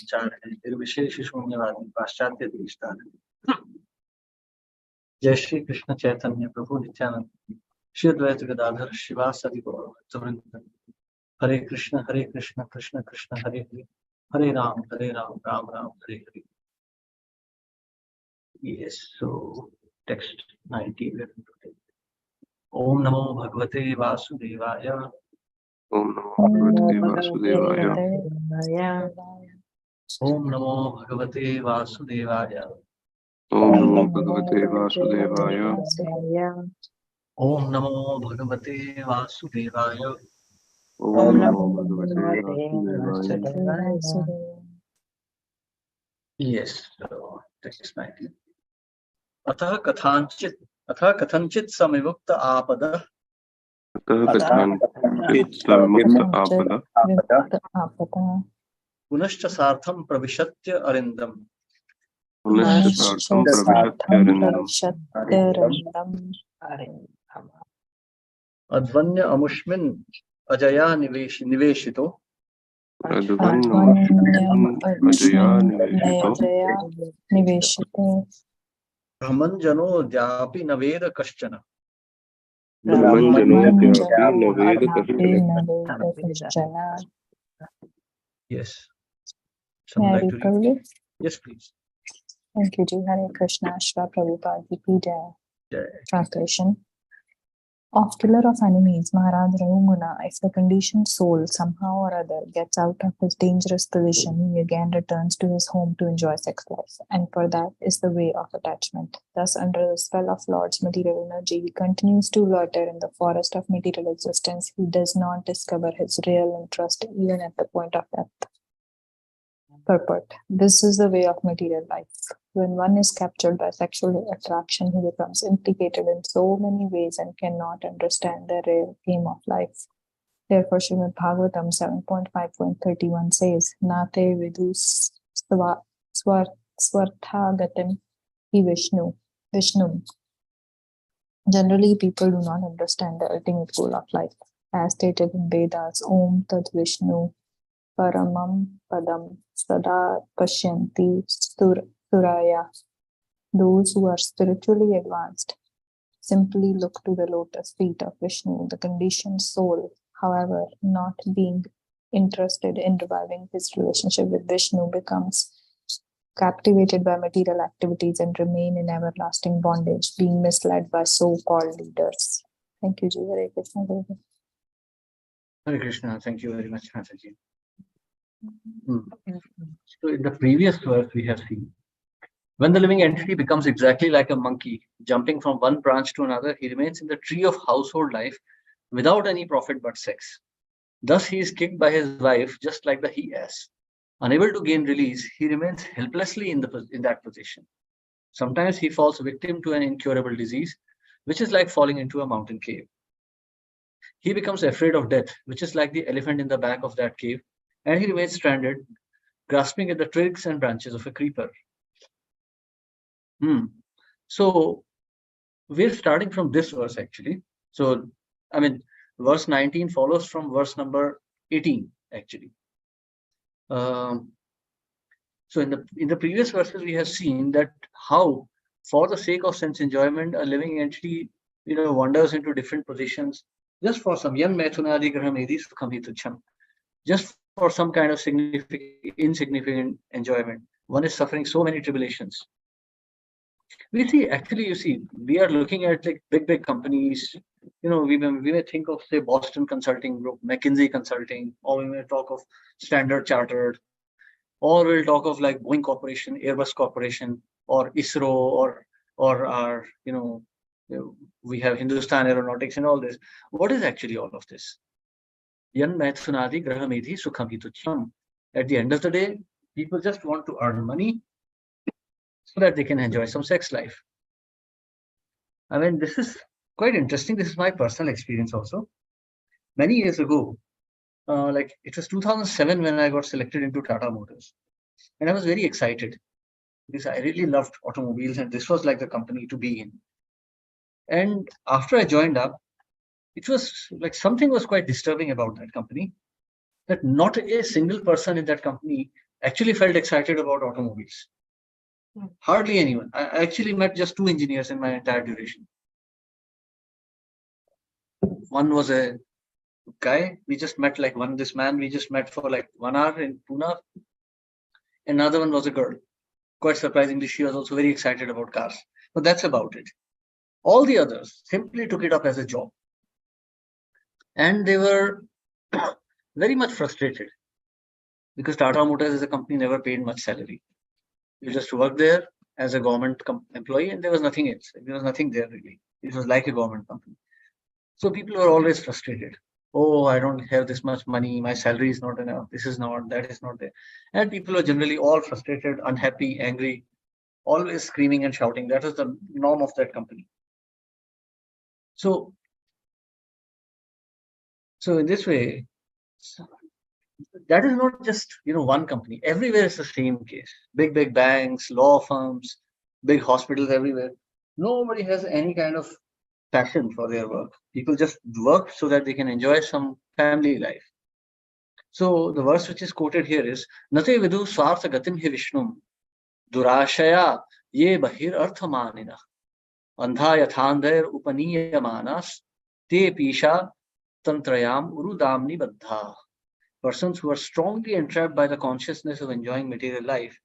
विचार है निर्विशेष शून्यवादी पाश्चात्य दृष्टान। जय श्री कृष्ण चैतन्य प्रभु नित्यानंद श्री अद्वैत गदाधर शिवासदि गौरवृंद। हरे कृष्ण कृष्ण कृष्ण हरे हरे, हरे Ram Ram Ram Hare Hare. Yes, so text 90. ओम नमो भगवते वासुदेवाय। ओम नमो भगवते वासुदेवाय। ओम नमो भगवते वासुदेवाय। ओम नमो भगवते वासुदेवाय। ओम नमो भगवते वासुदेवाय। ओम नमो भगवते वासुदेवाय। Yes, so text 90. अतः कथंचित समिवुक्त आपद। अतः कथंचित् सविमुक्त आपदा पुनश्च सार्थं प्रविशत्य अरिंदम। पुनश्च सार्थं प्रविशत्य अरिंदम। अध्वन्य अमुष्मिन् अजया निवेशितो। अजया निवेशितो। ब्रह्मञ्जनोऽद्यापि न वेद कश्चन। ब्रह्मञ्जनोऽद्यापि न वेद कश्चन। Yes. Hare Krishna. Yes, please. Thank you, Ji. Hare Krishna. Shra Prabhupada Ki Jai. Translation. Of killer of enemies, Maharaj Rahumuna, if the conditioned soul somehow or other gets out of his dangerous position, he again returns to his home to enjoy sex life, and for that is the way of attachment. Thus, under the spell of Lord's material energy, he continues to loiter in the forest of material existence. He does not discover his real interest even at the point of death. Purport. This is the way of material life. When one is captured by sexual attraction, he becomes implicated in so many ways and cannot understand the real game of life. Therefore, Srimad Bhagavatam 7.5.31 says, Nate vidus swarthagatim hi Vishnum. Generally, people do not understand the ultimate goal of life. As stated in Vedas, Om Tad Vishnu Paramam Padam Sada Pashyanti Suraya. Those who are spiritually advanced simply look to the lotus feet of Vishnu. The conditioned soul, however, not being interested in reviving his relationship with Vishnu, becomes captivated by material activities and remain in everlasting bondage, being misled by so-called leaders. Thank you, Ji. Hare Krishna. Hare Krishna. Thank you very much, Mataji. So in the previous verse we have seen, when the living entity becomes exactly like a monkey, jumping from one branch to another, he remains in the tree of household life without any profit but sex. Thus he is kicked by his wife just like the he-ass. Unable to gain release, he remains helplessly in that position. Sometimes he falls victim to an incurable disease, which is like falling into a mountain cave. He becomes afraid of death, which is like the elephant in the back of that cave, and he remains stranded, grasping at the twigs and branches of a creeper. So we're starting from this verse actually. So, I mean, verse 19 follows from verse number 18 actually. So in the previous verses, we have seen that how, for the sake of sense enjoyment, a living entity, wanders into different positions just for some yan maithunadi grahamedi sukham, just for some kind of insignificant enjoyment. One is suffering so many tribulations. We see, we are looking at like big companies. We may think of, say, Boston Consulting Group, McKinsey Consulting, or we may talk of Standard Chartered, or we'll talk of like Boeing Corporation, Airbus Corporation, or ISRO, or our, we have Hindustan Aeronautics and all this. What is actually all of this? Yan Maithunadi Grahamedhi Sukham Hitucham. At the end of the day, people just want to earn money so that they can enjoy some sex life. I mean, this is quite interesting. This is my personal experience also. Many years ago, like it was 2007 when I got selected into Tata Motors. And I was very excited because I really loved automobiles and this was like the company to be in. And after I joined up, it was like something was quite disturbing about that company, that not a single person in that company actually felt excited about automobiles. Hardly anyone. I actually met just 2 engineers in my entire duration. One was a guy, we just met like this man, we just met for like 1 hour in Pune. Another one was a girl. Quite surprisingly, she was also very excited about cars. But that's about it. All the others simply took it up as a job. And they were very much frustrated because Tata Motors as a company never paid much salary. You just worked there as a government employee and there was nothing else. There was nothing there really. It was like a government company. So people were always frustrated. Oh, I don't have this much money. My salary is not enough. This is not, that is not there. And people were generally all frustrated, unhappy, angry, always screaming and shouting. That was the norm of that company. So in this way, that is not just, one company. Everywhere is the same case. Big banks, law firms, big hospitals everywhere. Nobody has any kind of passion for their work. People just work so that they can enjoy some family life. So the verse which is quoted here is Nate vidu swartha gatim hi vishnum durashaya ye bahir arthamanina andha yathandayar upaniyamanas te pisha tantrayam urudamni baddha. Persons who are strongly entrapped by the consciousness of enjoying material life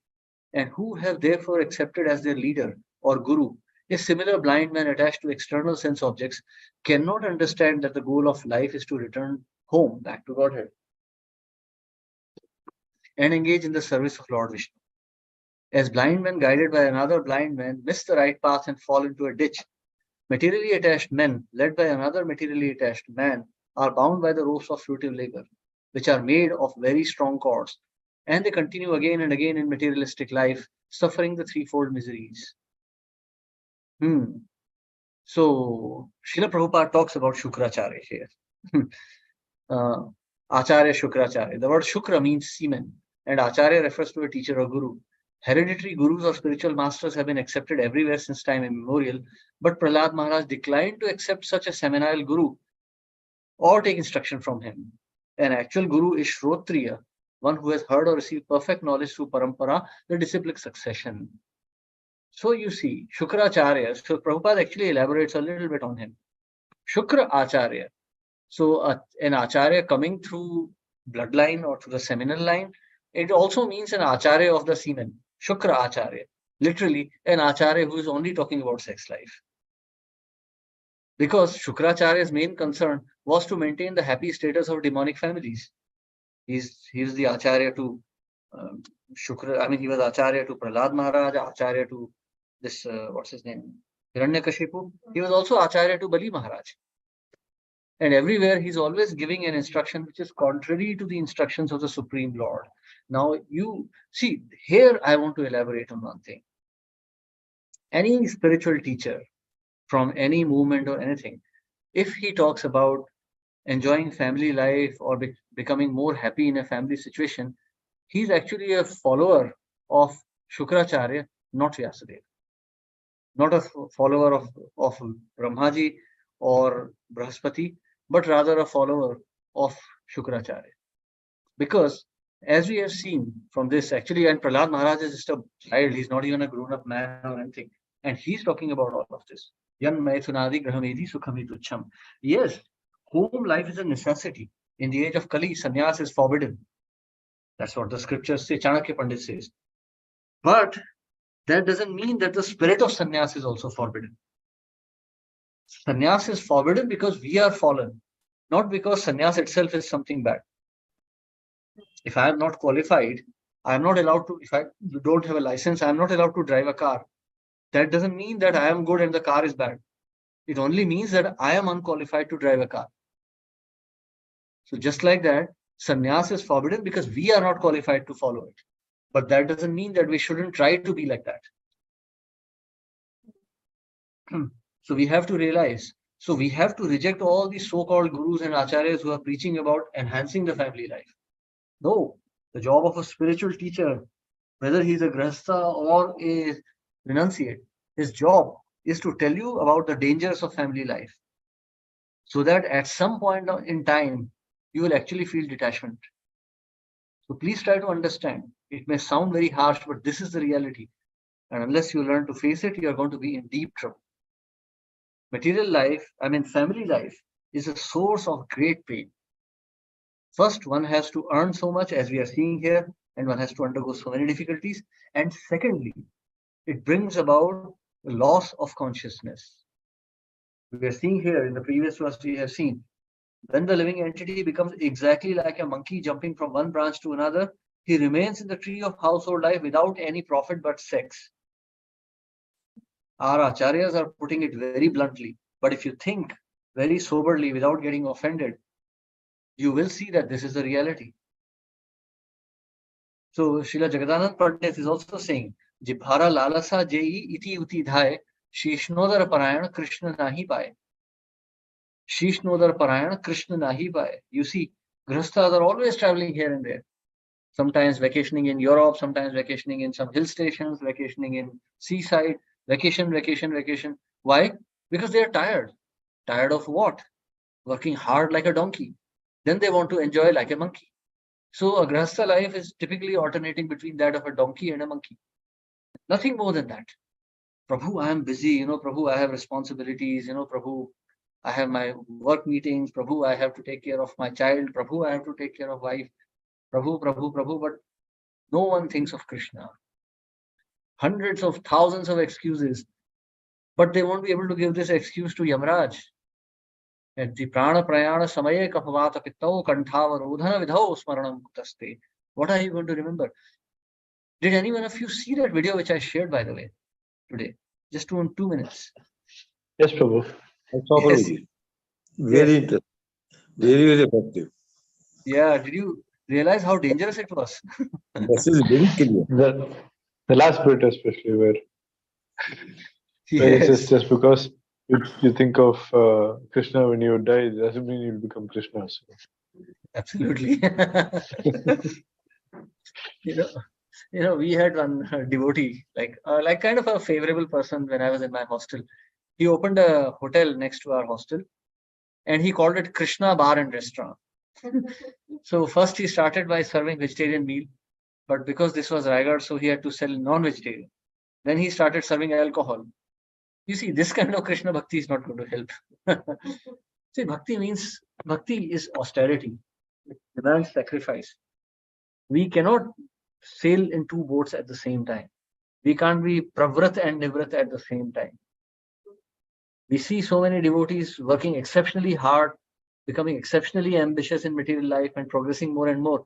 and who have therefore accepted as their leader or guru a similar blind man attached to external sense objects cannot understand that the goal of life is to return home back to Godhead and engage in the service of Lord Vishnu. As blind men guided by another blind man miss the right path and fall into a ditch, materially attached men led by another materially attached man are bound by the ropes of fruitive labor, which are made of very strong cords, and they continue again and again in materialistic life, suffering the threefold miseries. So, Srila Prabhupada talks about Shukracharya here. Acharya Shukracharya. The word Shukra means semen, and Acharya refers to a teacher or guru. Hereditary gurus or spiritual masters have been accepted everywhere since time immemorial, but Prahlad Maharaj declined to accept such a seminal guru or take instruction from him. An actual guru is Shrotriya, one who has heard or received perfect knowledge through parampara, the disciplic succession. So you see, Shukracharya, so Prabhupada actually elaborates a little bit on him. Shukra Acharya. So an Acharya coming through bloodline or through the seminal line, it also means an Acharya of the semen. Shukra Acharya. Literally, an Acharya who is only talking about sex life. Because Shukracharya's main concern was to maintain the happy status of demonic families. He's the Acharya to Shukra. He was Acharya to Prahlad Maharaj, Acharya to this, what's his name? Hiranyakashipu. He was also Acharya to Bali Maharaj. And everywhere he's always giving an instruction which is contrary to the instructions of the Supreme Lord. Now you see, here I want to elaborate on one thing. Any spiritual teacher from any movement or anything, if he talks about enjoying family life or becoming more happy in a family situation, he's actually a follower of Shukracharya, not Vyasadeva. Not a follower of Brahmaji or Brahaspati, but rather a follower of Shukracharya. Because as we have seen from this, actually, and Prahlad Maharaj is just a child, he's not even a grown-up man or anything. And he's talking about all of this. Yan Maithunadi Grahamedi Sukhami Tucham. Yes, home life is a necessity. In the age of Kali, sannyas is forbidden. That's what the scriptures say, Chanakya Pandit says. But that doesn't mean that the spirit of sannyas is also forbidden. Sannyas is forbidden because we are fallen, not because sannyas itself is something bad. If I am not qualified, I am not allowed to, if I don't have a license, I am not allowed to drive a car. That doesn't mean that I am good and the car is bad. It only means that I am unqualified to drive a car. So just like that, sannyas is forbidden because we are not qualified to follow it. But that doesn't mean that we shouldn't try to be like that. So we have to realize, so we have to reject all these so-called gurus and acharyas who are preaching about enhancing the family life. No, the job of a spiritual teacher, whether he's a grahastha or a renunciate, his job is to tell you about the dangers of family life. So that at some point in time, you will actually feel detachment. So please try to understand It may sound very harsh, but this is the reality. And unless you learn to face it, you are going to be in deep trouble. Material life, family life, is a source of great pain. First, one has to earn so much, as we are seeing here, and one has to undergo so many difficulties. And secondly, it brings about the loss of consciousness. We are seeing here in the previous verse, we have seen when the living entity becomes exactly like a monkey jumping from one branch to another, he remains in the tree of household life without any profit but sex. Our acharyas are putting it very bluntly, but if you think very soberly without getting offended, you will see that this is the reality. So Srila Jagadanand Pandit is also saying, Jibhara lalasa jai iti uti dhai, Shishnodar parayan Krishna nahi paye. Shishnodar parayan Krishna nahi paye. You see, Grihasthas are always traveling here and there. Sometimes vacationing in Europe, sometimes vacationing in some hill stations, vacationing in seaside, vacation. Why? Because they are tired. Tired of what? Working hard like a donkey. Then they want to enjoy like a monkey. So a Grihastha life is typically alternating between that of a donkey and a monkey. Nothing more than that. Prabhu, I am busy, Prabhu, I have responsibilities, Prabhu, I have my work meetings, Prabhu, I have to take care of my child, Prabhu, I have to take care of wife, Prabhu, but no one thinks of Krishna. Hundreds of thousands of excuses, but they won't be able to give this excuse to Yamraj. At the prana prayana samaye kapavata pittau kantavarodhana vidhau smaranam kutaste. What are you going to remember? Did any one of you see that video which I shared, by the way, today? Just 2 minutes. Yes, Prabhu. I saw the video. Very interesting. Very effective. Yeah, did you realize how dangerous it was? This is very clear. The last bit especially where Yes. it's just because you think of Krishna when you die, it doesn't mean you'll become Krishna. So. Absolutely. We had one devotee, like kind of a favorable person when I was in my hostel. He opened a hotel next to our hostel and he called it Krishna Bar and Restaurant. So first he started by serving vegetarian meal, but because this was Raigad, so he had to sell non-vegetarian. Then he started serving alcohol. You see, this kind of Krishna Bhakti is not going to help. See, Bhakti is austerity. It demands sacrifice. We cannot sail in 2 boats at the same time. We can't be Pravrat and Nivrat at the same time. We see so many devotees working exceptionally hard, becoming exceptionally ambitious in material life and progressing more and more.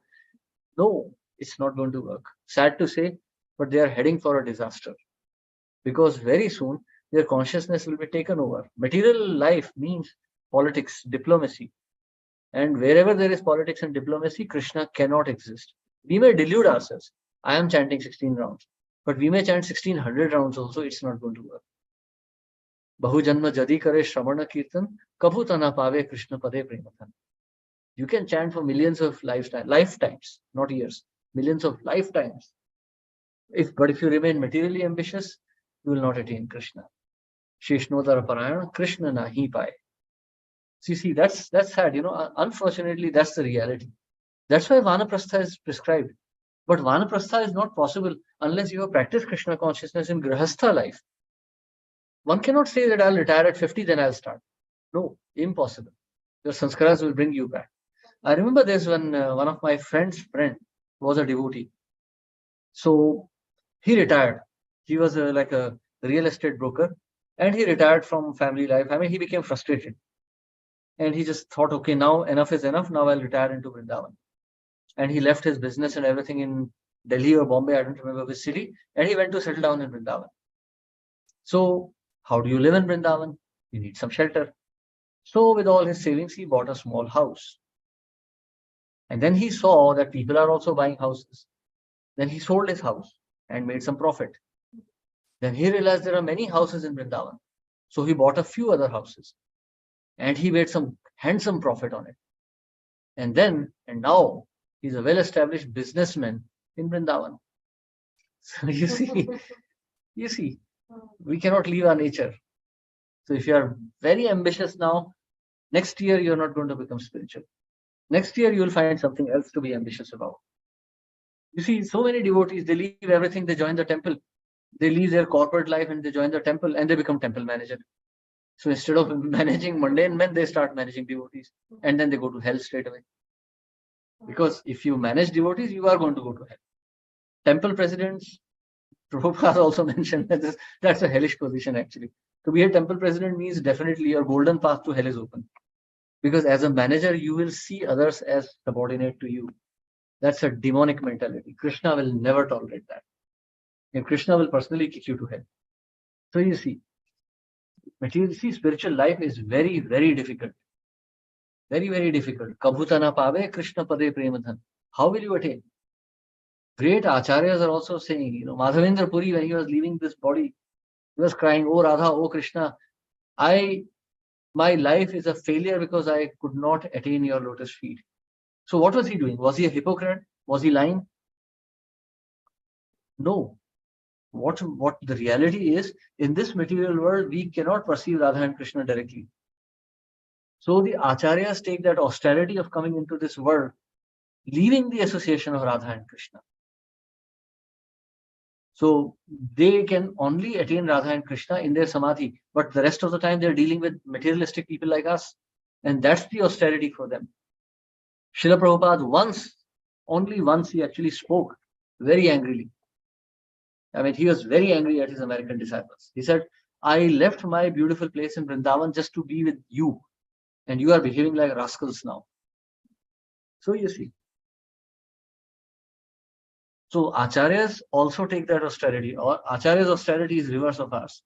No, it's not going to work. Sad to say, but they are heading for a disaster. Because very soon, their consciousness will be taken over. Material life means politics, diplomacy. And wherever there is politics and diplomacy, Krishna cannot exist. We may delude ourselves. I am chanting 16 rounds. But we may chant 1600 rounds also, it's not going to work. Bahujanma jadi kare shravana kirtan, kabhu tana pave Krishna pade premathan. You can chant for millions of lifetimes, not years, millions of lifetimes. But if you remain materially ambitious, you will not attain Krishna. Shishnodar parayan, Krishna nahi paye. See, that's sad. Unfortunately, that's the reality. That's why Vanaprastha is prescribed. But Vanaprastha is not possible unless you have practiced Krishna consciousness in Grihastha life. One cannot say that I'll retire at 50, then I'll start. No, impossible. Your sanskaras will bring you back. I remember there's one of my friend's friend was a devotee. So he retired. He was like a real estate broker and he retired from family life. He became frustrated. And he just thought, okay, now enough is enough. Now I'll retire into Vrindavan. And he left his business and everything in Delhi or Bombay, I don't remember which city, and he went to settle down in Vrindavan. So how do you live in Vrindavan? You need some shelter. So with all his savings, he bought a small house. And then he saw that people are also buying houses. Then he sold his house and made some profit. Then he realized there are many houses in Vrindavan. So he bought a few other houses. And he made some handsome profit on it. And now he's a well-established businessman in Vrindavan. So you see, we cannot leave our nature. So if you are very ambitious now, next year you're not going to become spiritual. Next year you will find something else to be ambitious about. You see, so many devotees, they leave everything, they join the temple. They leave their corporate life and they join the temple and they become temple manager. So instead of managing mundane men, they start managing devotees and then they go to hell straight away. Because if you manage devotees, you are going to go to hell. Temple presidents, Prabhupada also mentioned that that's a hellish position actually. To be a temple president means definitely your golden path to hell is open. Because as a manager, you will see others as subordinate to you. That's a demonic mentality. Krishna will never tolerate that. And Krishna will personally kick you to hell. So you see, spiritual life is very, very difficult. Very, very difficult. Kabhutana pave Krishna pade premadhan. How will you attain? Great acharyas are also saying, Madhavendra Puri, when he was leaving this body, he was crying, "Oh Radha, oh Krishna, my life is a failure because I could not attain your lotus feet." So what was he doing? Was he a hypocrite? Was he lying? No. What the reality is, in this material world, we cannot perceive Radha and Krishna directly. So the acharyas take that austerity of coming into this world, leaving the association of Radha and Krishna. So they can only attain Radha and Krishna in their samadhi, but the rest of the time they're dealing with materialistic people like us. And that's the austerity for them. Srila Prabhupada only once he actually spoke very angrily. I mean, he was very angry at his American disciples. He said, "I left my beautiful place in Vrindavan just to be with you, and you are behaving like rascals now." So you see. So acharyas also take that austerity. Or acharyas' austerity is reverse of ours.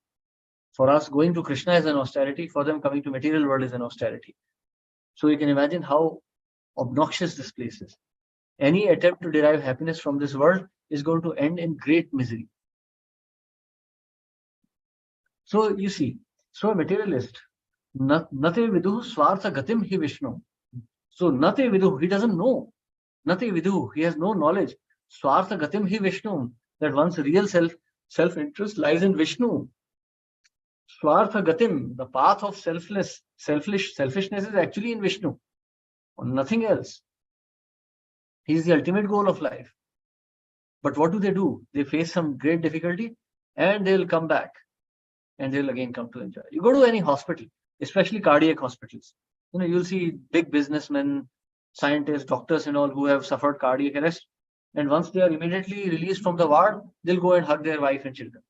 For us, going to Krishna is an austerity. For them, coming to material world is an austerity. So you can imagine how obnoxious this place is. Any attempt to derive happiness from this world is going to end in great misery. So you see, so a materialist, Nate viduhu swartha gatim hi Vishnu. So Nate viduhu, he doesn't know. Nate viduhu, he has no knowledge. Swartha gatim hi Vishnu, that one's real self-interest lies in Vishnu. Swartha gatim, the path of selfishness is actually in Vishnu, or nothing else. He is the ultimate goal of life. But what do? They face some great difficulty and they'll come back and they'll again come to enjoy. You go to any hospital, especially cardiac hospitals, you'll see big businessmen, scientists, doctors and all who have suffered cardiac arrest. And once they are immediately released from the ward, they'll go and hug their wife and children.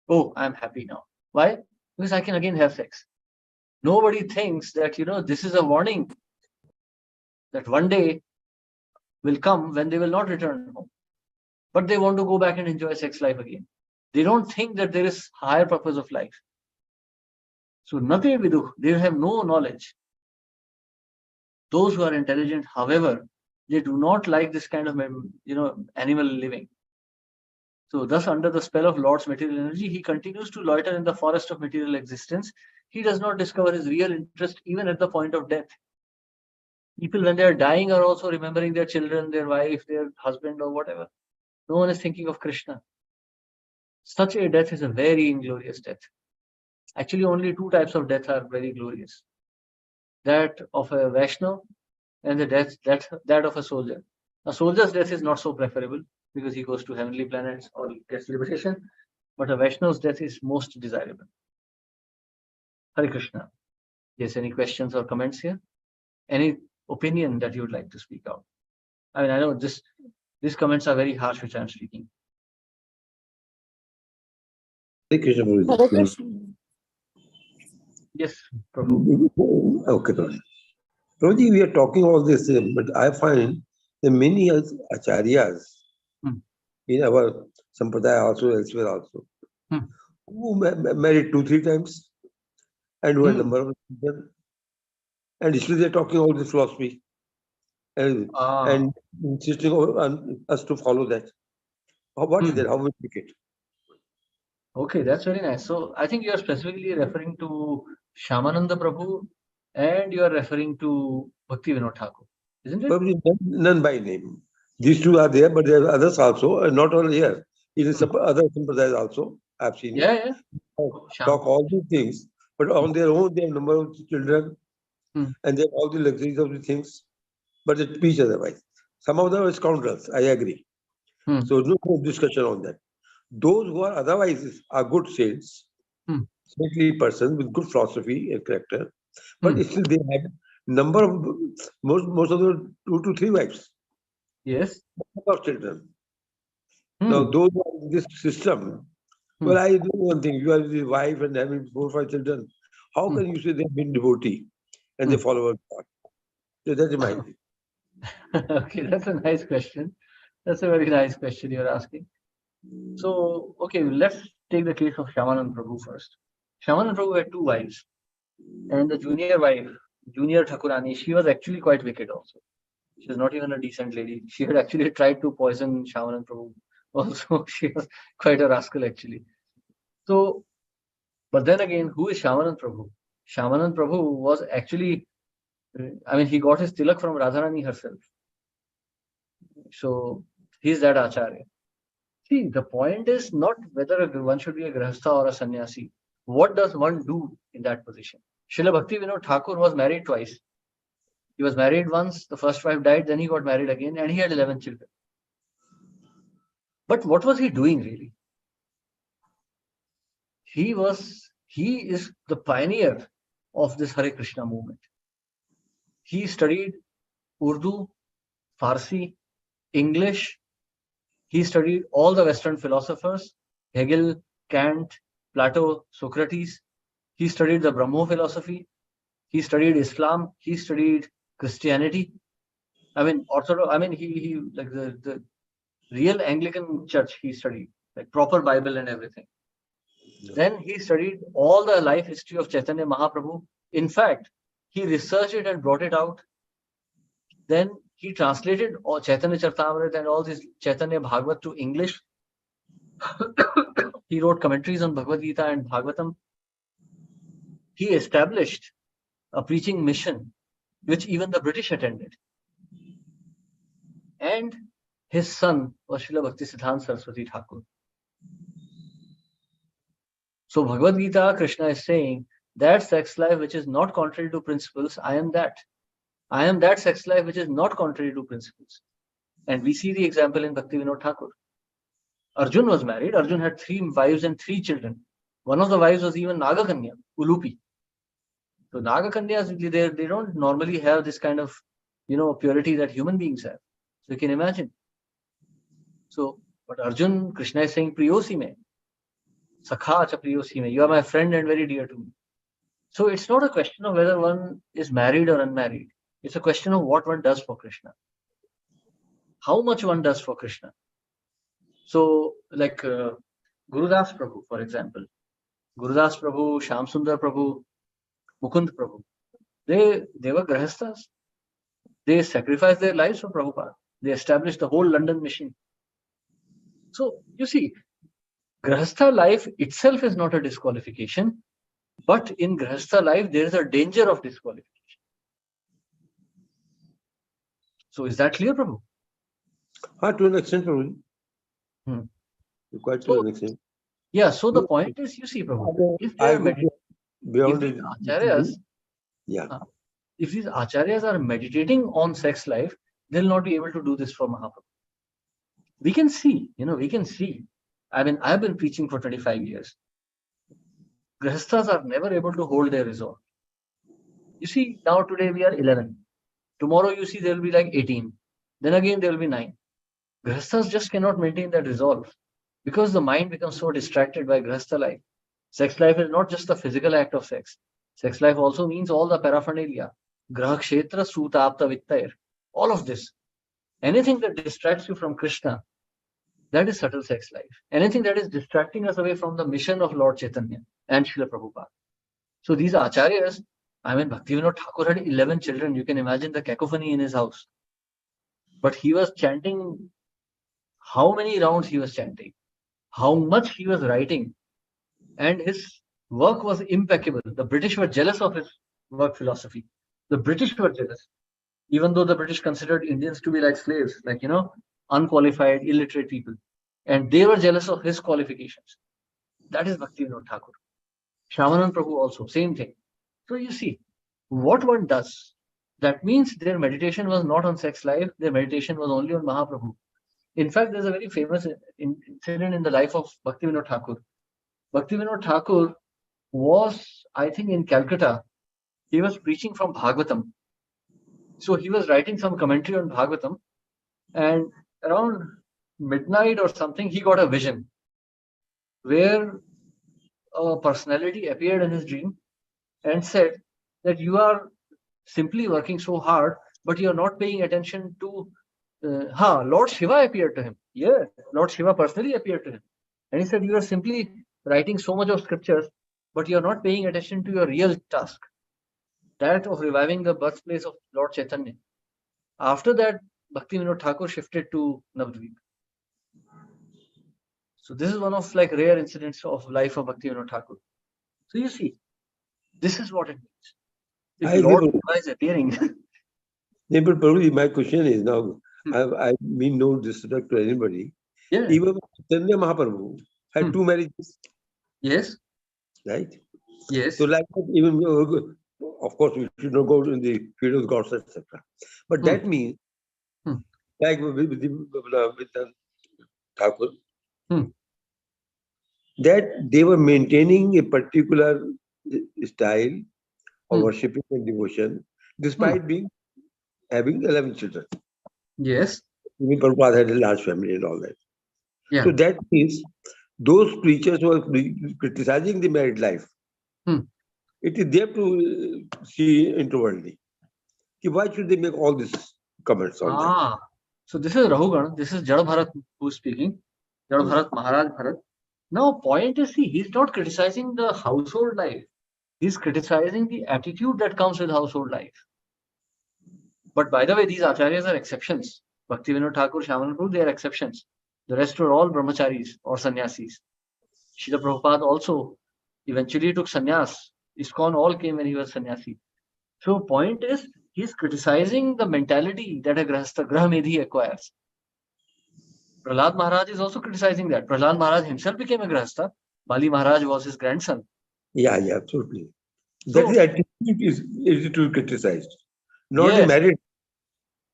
Oh, I'm happy now. Why? Because I can again have sex. Nobody thinks that, this is a warning that one day will come when they will not return home. But they want to go back and enjoy sex life again. They don't think that there is higher purpose of life. So Nate viduh, they have no knowledge. Those who are intelligent, however, they do not like this kind of, animal living. So thus, under the spell of Lord's material energy, he continues to loiter in the forest of material existence. He does not discover his real interest even at the point of death. People, when they are dying, are also remembering their children, their wife, their husband, or whatever. No one is thinking of Krishna. Such a death is a very inglorious death. Actually, only two types of death are very glorious. That of a Vaishnava and the death that of a soldier. A soldier's death is not so preferable because he goes to heavenly planets or gets liberation, but a Vaishnava's death is most desirable. Hare Krishna. Yes, any questions or comments here? Any opinion that you would like to speak out? I mean, I know these comments are very harsh, which I'm speaking. Hare Krishna. Hare Krishna. Yes, Prabhu. Okay, Prabhuji. Prabhuji, we are talking all this, but I find that many acharyas in our sampradaya also, elsewhere also, who married 2-3 times and who had a number of children, and still they're talking all this philosophy and insisting on us to follow that. What is that? How we take it? Okay, that's very nice. So I think you are specifically referring to Shyamananda Prabhu and you are referring to Bhakti Vinod Thakur, isn't it? Probably none by name. These two are there, but there are others also, and not all here. In other sampradayas also, I've seen Yeah. talk all these things, but on their own, they have number of children, and they have all the luxuries of the things, but they preach otherwise. Some of them are scoundrels, I agree. So no discussion on that. Those who are otherwise are good saints, saintly persons with good philosophy and character, but still they have number of most of the 2 to 3 wives. Yes. Number of children. Now those who are in this system, well, I do one thing. You are with your wife and having 4 or 5 children. How can you say they've been devotee and they follow God? So that's my thing. Okay, that's a nice question. That's a very nice question you're asking. So, okay, let's take the case of Shyamanand Prabhu first. Shyamanand Prabhu had 2 wives, and the junior wife, Junior Thakurani, she was actually quite wicked also. She was not even a decent lady. She had actually tried to poison Shyamanand Prabhu. Also, she was quite a rascal actually. So, but then again, who is Shyamanand Prabhu? Shyamanand Prabhu was actually, he got his tilak from Radharani herself. So, he's that Acharya. See, the point is not whether one should be a grahastha or a sannyasi. What does one do in that position? Srila Bhakti Vinod Thakur was married twice. He was married once, the first wife died, then he got married again, and he had 11 children. But what was he doing really? He is the pioneer of this Hare Krishna movement. He studied Urdu, Farsi, English. He studied all the Western philosophers, Hegel, Kant, Plato, Socrates. He studied the Brahmo philosophy. He studied Islam. He studied Christianity. Orthodox. He like the real Anglican church he studied, like proper Bible and everything. Yeah. Then he studied all the life history of Chaitanya Mahaprabhu. In fact, he researched it and brought it out. Then he translated all Chaitanya Charitamrita and all this Chaitanya Bhagavat to English. He wrote commentaries on Bhagavad Gita and Bhagavatam. He established a preaching mission, which even the British attended. And his son was Srila Bhaktisiddhanta Saraswati Thakur. So Bhagavad Gita, Krishna is saying, that sex life which is not contrary to principles, I am that. I am that sex life which is not contrary to principles. And we see the example in Bhakti Vinod Thakur. Arjun was married. Arjun had 3 wives and 3 children. One of the wives was even Nagakanya, Ulupi. So Nagakanyas, they don't normally have this kind of, purity that human beings have. So you can imagine. So, but Arjun, Krishna is saying, Priyosi me. Sakha cha priyosi me. You are my friend and very dear to me. So it's not a question of whether one is married or unmarried. It's a question of what one does for Krishna. How much one does for Krishna. So, like Gurudas Prabhu, for example. Gurudas Prabhu, Shyam Sundar Prabhu, Mukund Prabhu. They were grahasthas. They sacrificed their lives for Prabhupada. They established the whole London mission. So, you see, grahastha life itself is not a disqualification, but in grahastha life, there is a danger of disqualification. So, is that clear, Prabhu? To an extent, Prabhu. Quite to an extent. Yeah, so the point is, you see, Prabhu, if these acharyas are meditating on sex life, they'll not be able to do this for Mahaprabhu. We can see. I've been preaching for 25 years. Grahasthas are never able to hold their resolve. You see, now today we are 11. Tomorrow you see there will be like 18. Then again there will be 9. Grahasthas just cannot maintain that resolve because the mind becomes so distracted by grahastha life. Sex life is not just the physical act of sex. Sex life also means all the paraphernalia. Graha kshetra suta apta vittayar. All of this. Anything that distracts you from Krishna, that is subtle sex life. Anything that is distracting us away from the mission of Lord Chaitanya and Srila Prabhupada. So these acharyas, Bhakti Vinod Thakur had 11 children. You can imagine the cacophony in his house. But he was chanting, how many rounds he was chanting, how much he was writing. And his work was impeccable. The British were jealous of his work philosophy. The British were jealous. Even though the British considered Indians to be like slaves, like, unqualified, illiterate people. And they were jealous of his qualifications. That is Bhakti Vinod Thakur. Shyamanand Prabhu also, same thing. So you see, what one does, that means their meditation was not on sex life, their meditation was only on Mahaprabhu. In fact, there's a very famous incident in the life of Bhaktivinoda Thakur. Bhaktivinoda Thakur was, I think, in Calcutta. He was preaching from Bhagavatam. So he was writing some commentary on Bhagavatam, and around midnight or something, he got a vision where a personality appeared in his dream and said that you are simply working so hard, but you are not paying attention to Lord Shiva appeared to him. Yeah, Lord Shiva personally appeared to him. And he said, you are simply writing so much of scriptures, but you are not paying attention to your real task, that of reviving the birthplace of Lord Chaitanya. After that, Bhaktivinoda Thakur shifted to Navadvip. So this is one of like rare incidents of life of Bhaktivinoda Thakur. So you see, this is what it means. If Lord Shiva is appearing. Yeah, but probably my question is now, I mean no disrespect to anybody. Yeah. Even Chaitanya Mahaprabhu had two marriages. Yes. Right? Yes. So like even, of course, we should not go in the field of gods, etc. But that means, like with Thakur, that they were maintaining a particular style of worshipping and devotion, despite having 11 children. Yes. Even Prabhupada had a large family and all that. Yeah. So that means those preachers who are criticizing the married life, it is there to see inwardly. Why should they make all these comments on that? So this is Rahugan, this is Jada Bharat who is speaking. Jada Bharat, Maharaj Bharat. Now, point is, see, he's not criticizing the household life. He's criticizing the attitude that comes with household life. But by the way, these acharyas are exceptions. Bhaktivinoda Thakur, Shyamananda Prabhu, they are exceptions. The rest were all brahmacharis or sannyasis. Srila Prabhupada also eventually took sannyas. ISKCON all came when he was sannyasi. So point is, he's criticizing the mentality that a grahastha, Grahamedhi acquires. Prahlad Maharaj is also criticizing that. Prahlad Maharaj himself became a grahastha. Bali Maharaj was his grandson. Yeah, absolutely. So, that attitude is to be criticized, not the marriage.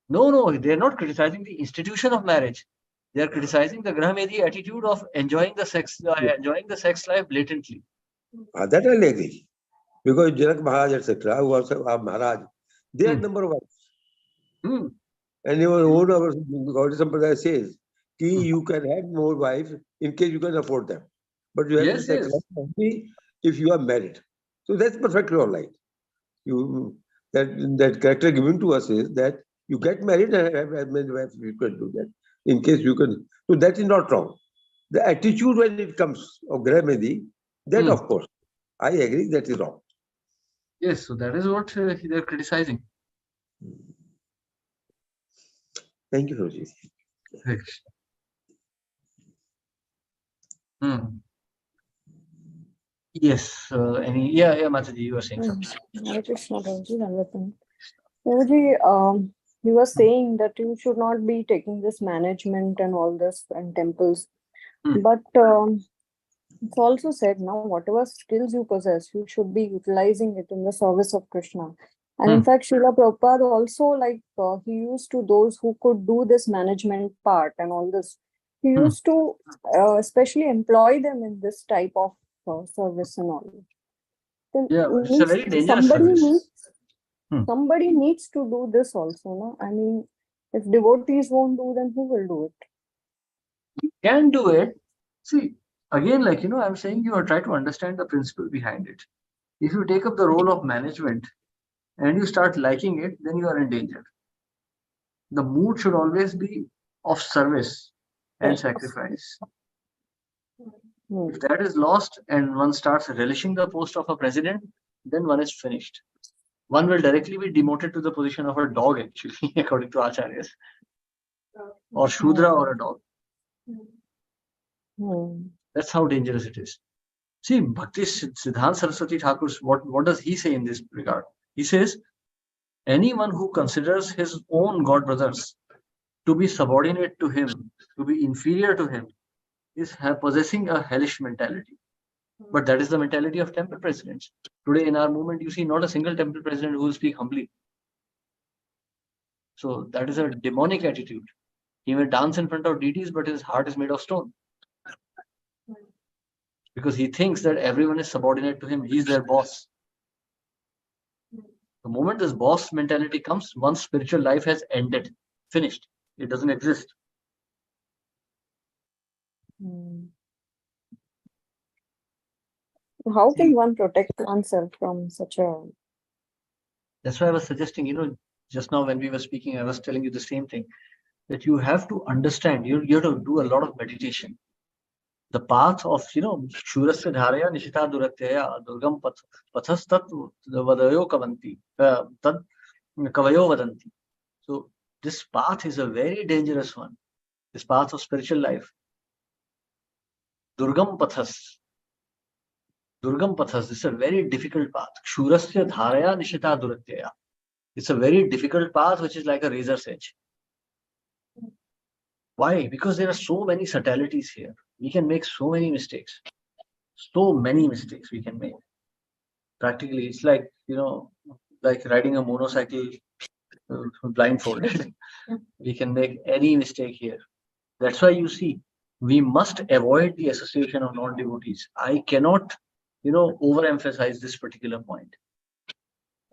No, they're not criticizing the institution of marriage. They are criticizing the Grahamedhi attitude of enjoying the sex life blatantly. That I agree. Because Janak Maharaj, etc., who also are Maharaj, they had number of wives. And even our Gaudiya Sampradaya says, you can have more wives in case you can afford them. But you have to sex life only if you are married. So that's perfectly all right. That character given to us is that you get married and have as many wives you can do that. In case you can. So that is not wrong. The attitude when it comes of Grahamedhi, that of course, I agree that is wrong. Yes, so that is what they're criticizing. Thank you, Roji. Yes, Mataji, you were saying something. Prabhuji, you were saying that you should not be taking this management and all this and temples. But it's also said now, whatever skills you possess, you should be utilizing it in the service of Krishna. And in fact, Srila Prabhupada also, he used to those who could do this management part and all this. He used to especially employ them in this type of service and all. Then it's a very dangerous service. Somebody needs to do this also, no? I mean, if devotees won't do, then who will do it? You can do it. See, again, I'm saying, you are trying to understand the principle behind it. If you take up the role of management and you start liking it, then you are in danger. The mood should always be of service and sacrifice. If that is lost and one starts relishing the post of a president, then one is finished. One will directly be demoted to the position of a dog, actually, according to Acharyas. Or Shudra or a dog. That's how dangerous it is. See, Bhakti Siddhanta Saraswati Thakur, what does he say in this regard? He says, anyone who considers his own god brothers to be subordinate to him, to be inferior to him, is possessing a hellish mentality. But that is the mentality of temple presidents. Today in our movement, you see not a single temple president who will speak humbly. So that is a demonic attitude. He may dance in front of deities, but his heart is made of stone. Because he thinks that everyone is subordinate to him. He's their boss. The moment this boss mentality comes, one's spiritual life has ended, finished. It doesn't exist. How can one protect oneself from such a... That's why I was suggesting, just now when we were speaking, I was telling you the same thing, that you have to understand, you have to do a lot of meditation. The path of, Shurasya Dharaya Nishita Duratyaya Durgam Pathastat Vadayo Kavanti Tad Kavayo Vadanti. So this path is a very dangerous one. This path of spiritual life. Durgam Pathas. This is a very difficult path. Shurasya Dharaya Nishita Duratyaya. It's a very difficult path which is like a razor's edge. Why? Because there are so many subtleties here. We can make so many mistakes. So many mistakes we can make. Practically, it's like, like riding a motorcycle blindfolded. We can make any mistake here. That's why you see, we must avoid the association of non-devotees. I cannot, overemphasize this particular point.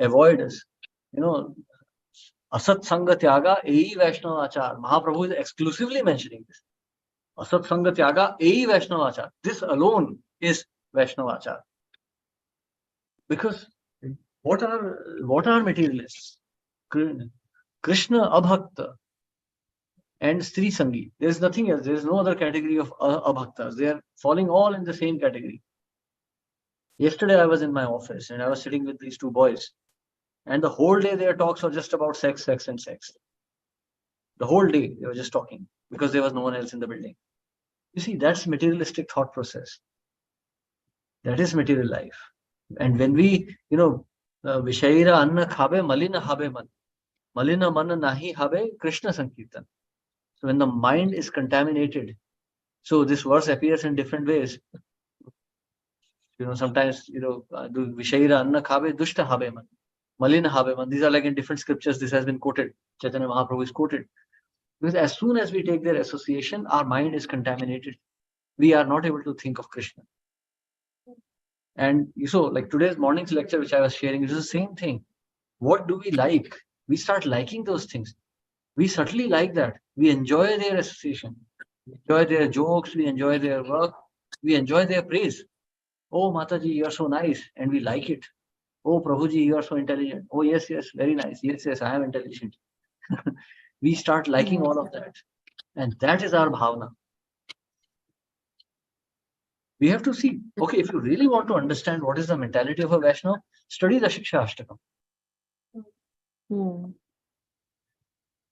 Avoid us. Asat Sangha Tyaga Ei Vaishnava Achar. Mahaprabhu is exclusively mentioning this. Asat Sangha Tyaga Ei Vaishnava Achar. This alone is Vaishnava Achar. Because what are materialists? Krishna Abhakta and Stri Sangi. There is nothing else. There is no other category of Abhaktas. They are falling all in the same category. Yesterday I was in my office and I was sitting with these two boys. And the whole day their talks were just about sex, sex, and sex. The whole day they were just talking because there was no one else in the building. You see, that's materialistic thought process. That is material life. And when we, Vishaira Anna Khabe Malina Habe Man. Malina Man Nahi Habe Krishna Sankirtan. So when the mind is contaminated, so this verse appears in different ways. Sometimes, Vishaira Anna Khabe Dushta Habe Man. Malina Habeman. These are like in different scriptures. This has been quoted. Chaitanya Mahaprabhu is quoted. Because as soon as we take their association, our mind is contaminated. We are not able to think of Krishna. And like today's morning's lecture, which I was sharing, is the same thing. What do we like? We start liking those things. We subtly like that. We enjoy their association. We enjoy their jokes. We enjoy their work. We enjoy their praise. Oh, Mataji, you are so nice. And we like it. Oh, Prabhuji, you are so intelligent. Oh, yes, very nice. Yes, I am intelligent. We start liking all of that. And that is our bhavana. We have to see, okay, if you really want to understand what is the mentality of a Vaishnava, study the Shiksha Ashtakam.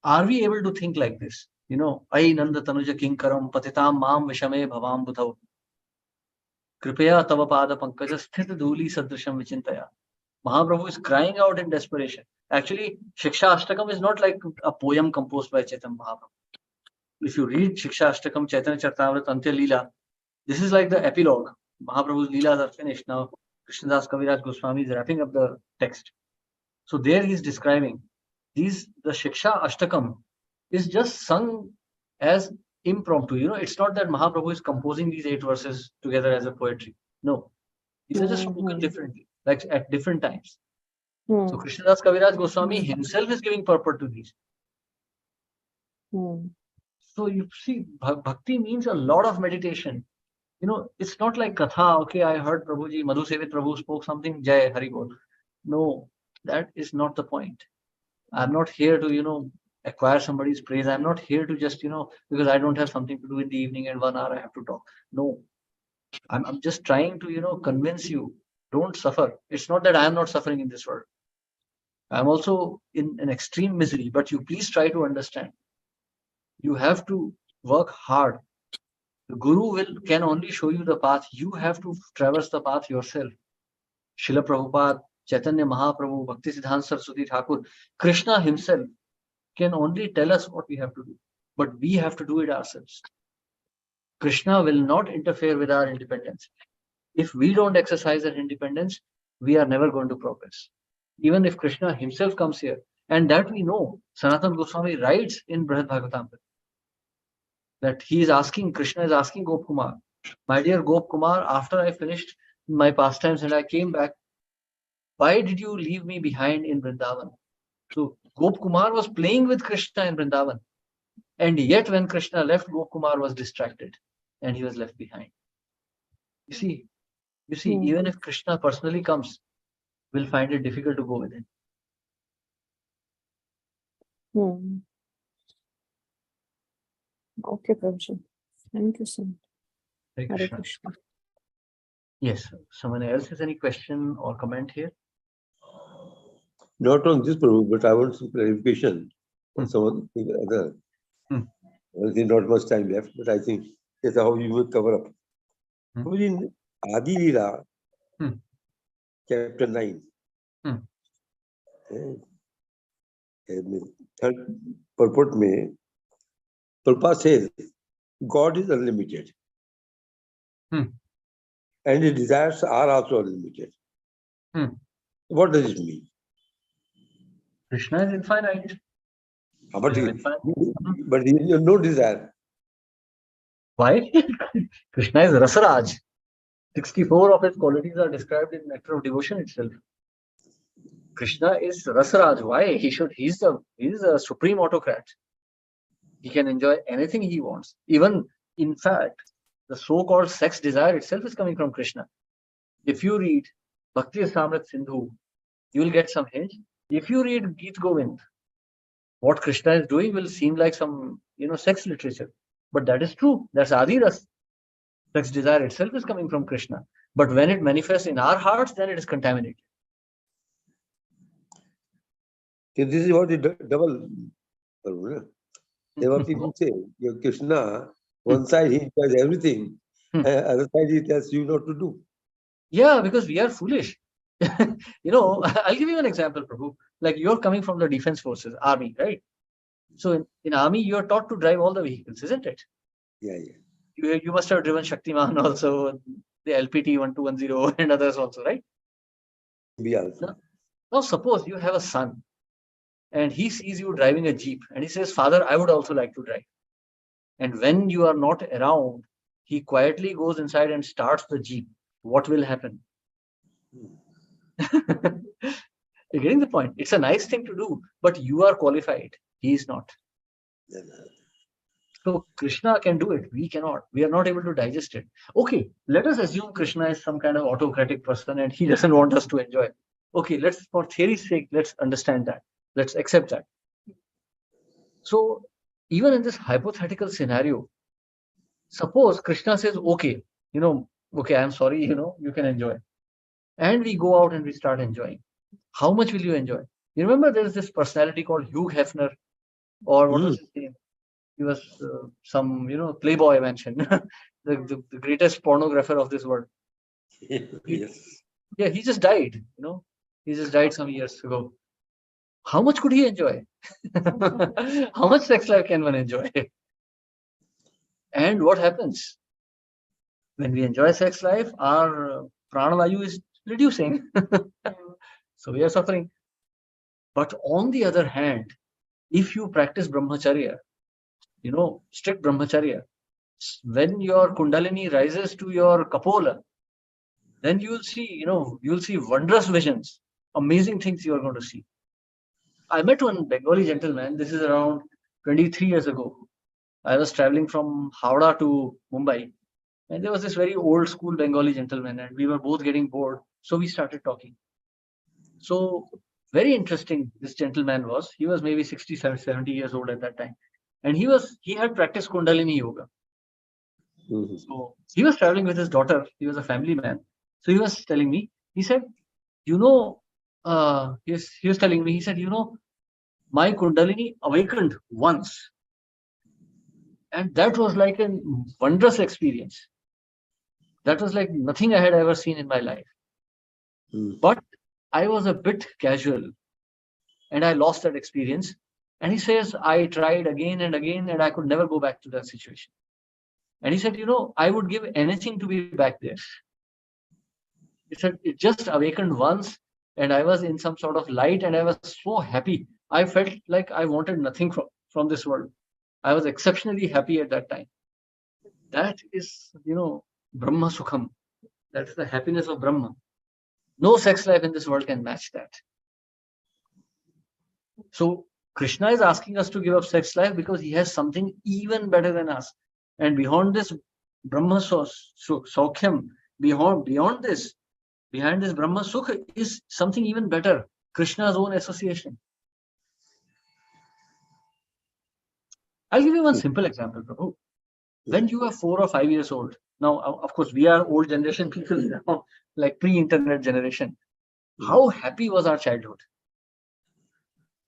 Are we able to think like this? Ai Nanda Tanuja Kinkaram Patitam Mam Vishame Bhavam Budhav Kripaya Tava Pada Pankaja Sthita Dhuli Sadrisham Vichintaya. Mahaprabhu is crying out in desperation. Actually, Shiksha Ashtakam is not like a poem composed by Chaitanya Mahaprabhu. If you read Shiksha Ashtakam, Chaitanya Charitamrita, Antya Leela, this is like the epilogue. Mahaprabhu's Leelas are finished. Now, Krishnadas Kaviraj Goswami is wrapping up the text. So there he is describing the Shiksha Ashtakam is just sung as impromptu. It's not that Mahaprabhu is composing these 8 verses together as a poetry. No. These are just spoken differently. Like at different times. So Krishnadas Kaviraj Goswami himself is giving purport to these. So you see, bhakti means a lot of meditation. It's not like katha, okay, I heard Prabhuji, Madhu Sevit Prabhu spoke something, Jai Hari Bol. No, that is not the point. I'm not here to, acquire somebody's praise. I'm not here to just, because I don't have something to do in the evening and 1 hour I have to talk. No, I'm just trying to, convince you. Don't suffer. It's not that I am not suffering in this world. I'm also in an extreme misery, but you please try to understand. You have to work hard. The Guru can only show you the path. You have to traverse the path yourself. Srila Prabhupada, Chaitanya Mahaprabhu, Bhaktisiddhanta Saraswati Thakur, Krishna himself can only tell us what we have to do. But we have to do it ourselves. Krishna will not interfere with our independence. If we don't exercise that independence, we are never going to progress. Even if Krishna himself comes here, and that we know, Sanatana Goswami writes in Brihad Bhagavatamrita, that Krishna is asking Gop Kumar, my dear Gop Kumar, after I finished my pastimes and I came back, why did you leave me behind in Vrindavan? So Gop Kumar was playing with Krishna in Vrindavan. And yet when Krishna left, Gop Kumar was distracted and he was left behind. You see, even if Krishna personally comes, we'll find it difficult to go with him. Okay, Prabhuji. Thank you so much. Hare Hare Krishna. Krishna. Yes, someone else has any question or comment here? Not on this Prabhu, but I want some clarification on some other. I think not much time left, but I think that's how you will cover up. In Adi Leela, chapter 9, third purport mein, Prabhupada says, God is unlimited. And his desires are also unlimited. What does it mean? Krishna is infinite. But he has no desire. Why? Krishna is Rasaraj. 64 of his qualities are described in Nectar of Devotion itself. Krishna is Rasaraj. Why? He's a supreme autocrat. He can enjoy anything he wants. Even, in fact, the so-called sex desire itself is coming from Krishna. If you read Bhakti Rasamrita Sindhu, you will get some hint. If you read Geet Govind, what Krishna is doing will seem like some, sex literature. But that is true. That's Adi Ras. Sex desire itself is coming from Krishna. But when it manifests in our hearts, then it is contaminated. This is what the double. There were people say, Krishna, one side he does everything, other side he tells you not to do. Yeah, because we are foolish. I'll give you an example, Prabhu. Like you're coming from the defense forces, army, right? So in army, you're taught to drive all the vehicles, isn't it? Yeah. You must have driven Shaktiman also, the LPT 1210 and others also, right? We also. Now suppose you have a son and he sees you driving a Jeep and he says, Father, I would also like to drive. And when you are not around, he quietly goes inside and starts the Jeep. What will happen? You're getting the point. It's a nice thing to do, but you are qualified. He is not. So Krishna can do it. We cannot. We are not able to digest it. Okay, let us assume Krishna is some kind of autocratic person and he doesn't want us to enjoy. Okay, for theory's sake, let's understand that. Let's accept that. So even in this hypothetical scenario, suppose Krishna says, okay, I'm sorry, you can enjoy. And we go out and we start enjoying. How much will you enjoy? You remember there's this personality called Hugh Hefner, or what was his name? He was some, playboy mentioned, the greatest pornographer of this world. Yes. Yeah, he just died, he just died some years ago. How much could he enjoy? How much sex life can one enjoy? And what happens? When we enjoy sex life, our pranavayu is reducing. So we are suffering. But on the other hand, if you practice brahmacharya, strict brahmacharya, when your kundalini rises to your kapola, then you'll see wondrous visions, amazing things you are going to see. I met one Bengali gentleman. This is around 23 years ago. I was traveling from Howrah to Mumbai, and there was this very old school Bengali gentleman, and we were both getting bored. So we started talking. So very interesting, this gentleman was. He was maybe 60, 70 years old at that time. And he had practiced Kundalini Yoga. So he was traveling with his daughter. He was a family man. So he was telling me, he said, he was telling me, he said, my Kundalini awakened once. And that was like a wondrous experience. That was like nothing I had ever seen in my life. But I was a bit casual and I lost that experience. And he says, I tried again and again and I could never go back to that situation. And he said, I would give anything to be back there. He said, it just awakened once and I was in some sort of light and I was so happy. I felt like I wanted nothing from this world. I was exceptionally happy at that time. That is, Brahma Sukham. That's the happiness of Brahma. No sex life in this world can match that. So Krishna is asking us to give up sex life because he has something even better than us. And beyond this Brahma Saukhyam, behind this Brahma Sukha is something even better. Krishna's own association. I'll give you one simple example, Prabhu. When you are 4 or 5 years old, now, of course, we are old generation people now, like pre-internet generation. How happy was our childhood?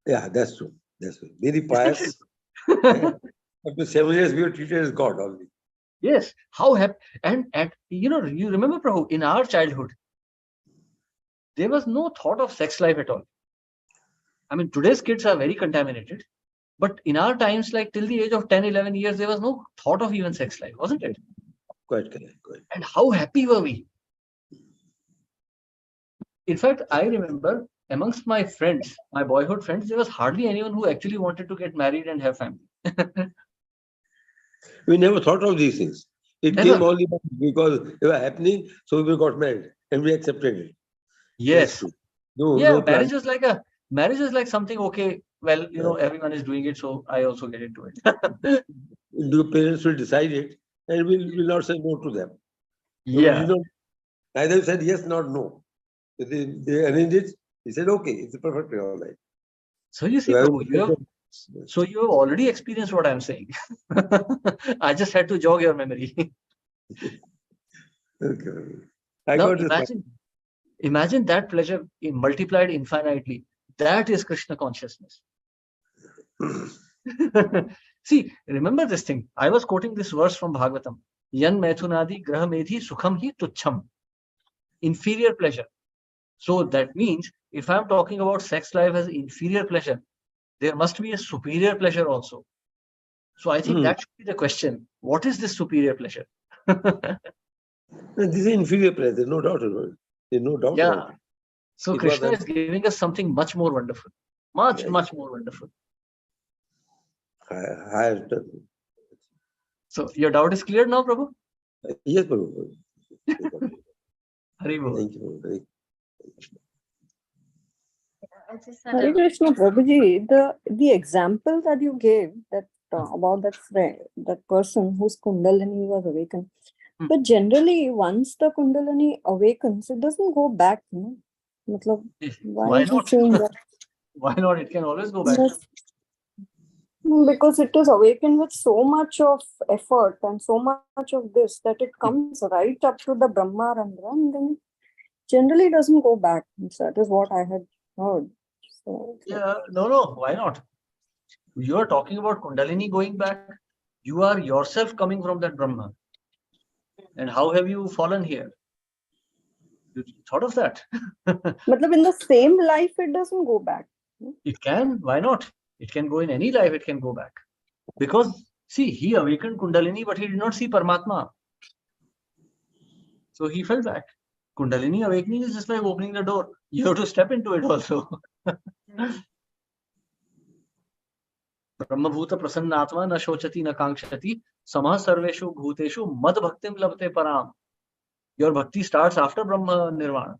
Yeah, that's true. That's true. Very pious. Up to 7 years, we were treated as God only. Yes. How happy. And you remember, Prabhu, in our childhood, there was no thought of sex life at all. I mean, today's kids are very contaminated. But in our times, like till the age of 10, 11 years, there was no thought of even sex life, wasn't it? Quite correct. And how happy were we? In fact, I remember amongst my friends, my boyhood friends, there was hardly anyone who actually wanted to get married and have family. We never thought of these things. It Never. came only because they were happening, so we got married and we accepted it. Yes. No, yeah, no plan. marriage is like something, okay, well, everyone is doing it, so I also get into it. The parents will decide it and we will not say no to them. Yeah. Neither said yes nor no. They arranged it. He said, okay, it's perfectly all right. So you see, Prabhu, you have already experienced what I'm saying. I just had to jog your memory. Okay. Now imagine that pleasure multiplied infinitely. That is Krishna consciousness. See, remember this thing. I was quoting this verse from Bhagavatam. Yan Maithunadi Graha Medhi Sukham Hi Tuchham. Inferior pleasure. So that means if I'm talking about sex life as inferior pleasure, there must be a superior pleasure also. So I think that should be the question. What is this superior pleasure? This is inferior pleasure, there's no doubt about it. There's no doubt about it. So Krishna is giving us something much more wonderful. Much more wonderful. So your doubt is cleared now, Prabhu? Yes, Prabhu. Hari Bol. Thank you. Hare Krishna, Prabhuji, the example that you gave that about that friend, that person whose Kundalini was awakened. But generally, once the Kundalini awakens, it doesn't go back. No? Why not? Saying that? Why not? It can always go back. Yes. Because it is awakened with so much of effort and so much of this that it comes right up to the Brahmarandra and then generally doesn't go back. So that is what I had heard. So, yeah, no, why not? You are talking about Kundalini going back. You are yourself coming from that Brahma. And how have you fallen here? You thought of that? But in the same life, it doesn't go back. It can. Why not? It can go in any life. It can go back. Because, see, he awakened Kundalini, but he did not see Paramatma. So he fell back. Kundalini awakening is just like opening the door. You have to step into it also. Brahmabhuta prasannatma na shochati na kankshati samah sarveshu bhuteshu mad bhaktim labte param. Your bhakti starts after Brahma Nirvana.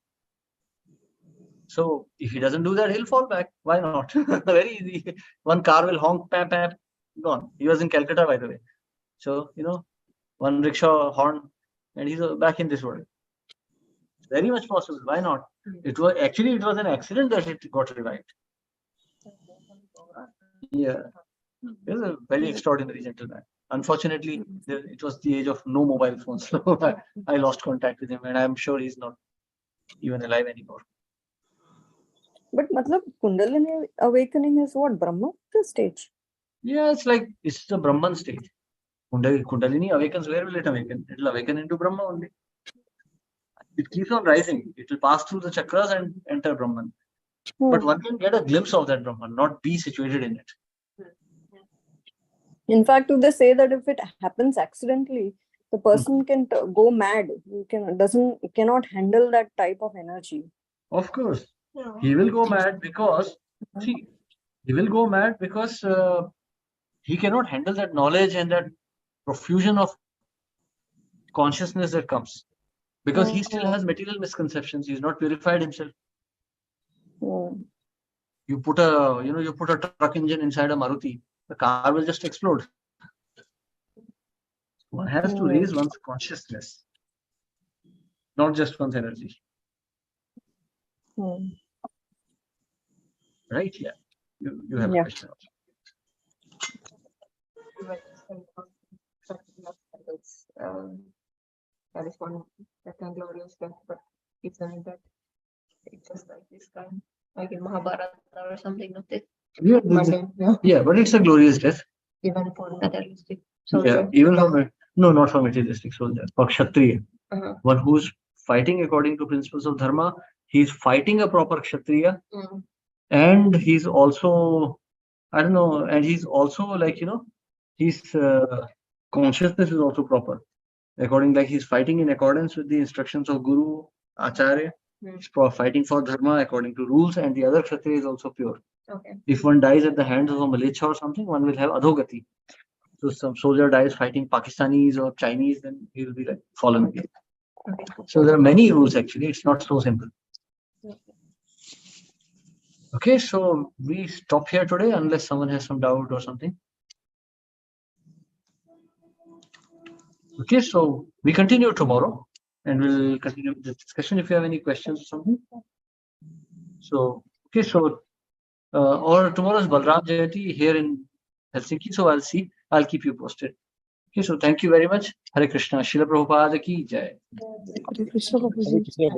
So if he doesn't do that, he'll fall back. Why not? Very easy. One car will honk, pam, pam, gone. He was in Calcutta, by the way. So, one rickshaw horn and he's back in this world. Very much possible. Why not? It was an accident that it got revived. Yeah. He was a very extraordinary gentleman. Unfortunately, it was the age of no mobile phones. So I lost contact with him and I'm sure he's not even alive anymore. But Kundalini awakening is what? Brahma stage? Yeah, it's the Brahman stage. Kundalini awakens, where will it awaken? It will awaken into Brahma only. It keeps on rising. It will pass through the chakras and enter Brahman. But one can get a glimpse of that Brahman, not be situated in it. In fact, they say that if it happens accidentally, the person can go mad. He cannot handle that type of energy. Of course. He will go mad because, he cannot handle that knowledge and that profusion of consciousness that comes, because he still has material misconceptions. He's not purified himself. You put a truck engine inside a Maruti, the car will just explode. One has to raise one's consciousness, not just one's energy. Right? Yeah. You have a question also. That is one that can glorious death, but isn't that it's just like this kind, like in Mahabharata or something like that? Yeah, but it's a glorious death. Even for materialistic soldier. Yeah, even for not for materialistic soldier, for Kshatriya. One who's fighting according to principles of dharma, he's fighting a proper Kshatriya, and he's also, and he's also like, his consciousness is also proper. He's fighting in accordance with the instructions of Guru, Acharya. He's fighting for dharma according to rules, and the other Kshatriya is also pure. Okay. If one dies at the hands of a Malecha or something, one will have adhogati. So some soldier dies fighting Pakistanis or Chinese, then he will be like fallen again. Okay. So there are many rules actually. It's not so simple. Okay, so we stop here today unless someone has some doubt or something. Okay, so we continue tomorrow and we'll continue the discussion if you have any questions or something. So, okay, so or tomorrow's Balram Jayanti here in Helsinki, so I'll keep you posted. Okay, so thank you very much. Hare Krishna, Srila Prabhupada ki jai. Hare Krishna. Hare Krishna.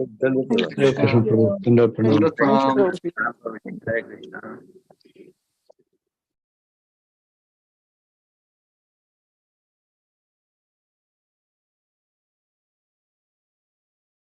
Hare Krishna.